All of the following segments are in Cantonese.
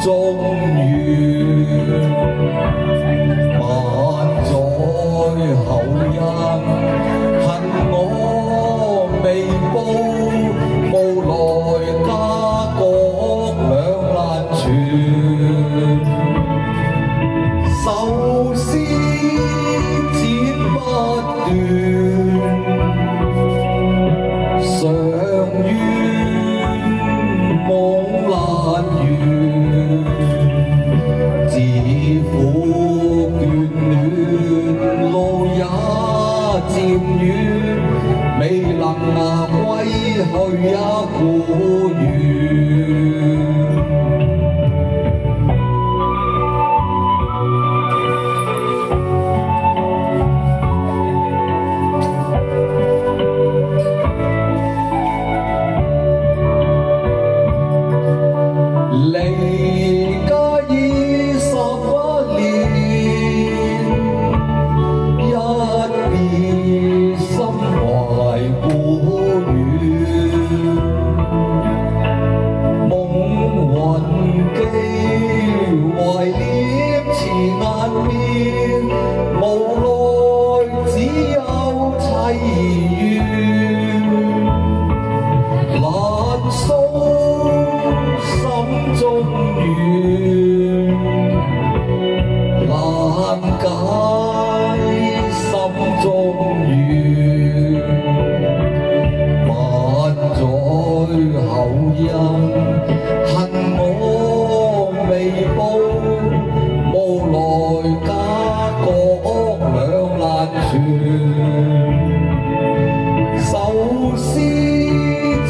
中遠，萬載後因恨我未報，無奈家國兩難全，手撕剪不斷，常怨夢難圓，自苦眷戀路也漸遠，未能歸去也故園。離家已11年，一別心懷故園，夢魂記懷念遲難眠，無奈只有凄怨，難訴心中怨，難解心中怨，萬載後因恨我未報，無奈家國兩難全，手撕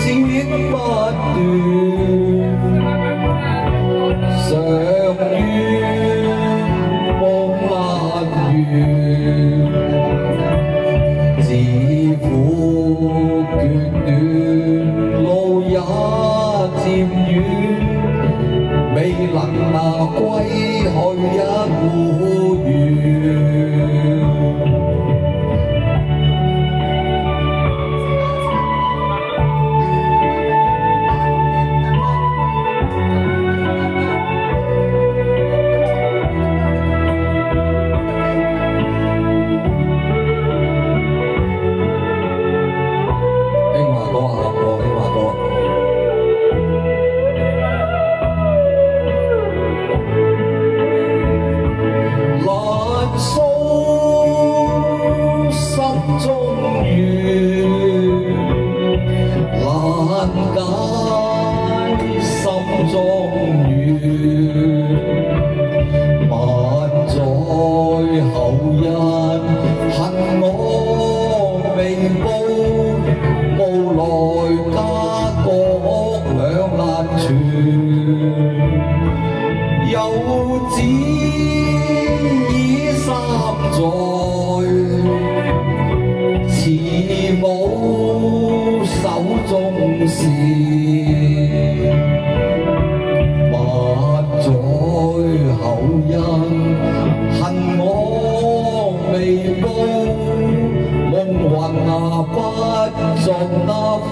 剪不斷，常怨夢難圓，自苦眷戀路也漸遠，未能歸去也故園。難解心中怨，萬載後因恨我未報，無奈家國兩難全，幼子已3載，慈母手中線，萬載後因恨我未報，夢魂不盡苦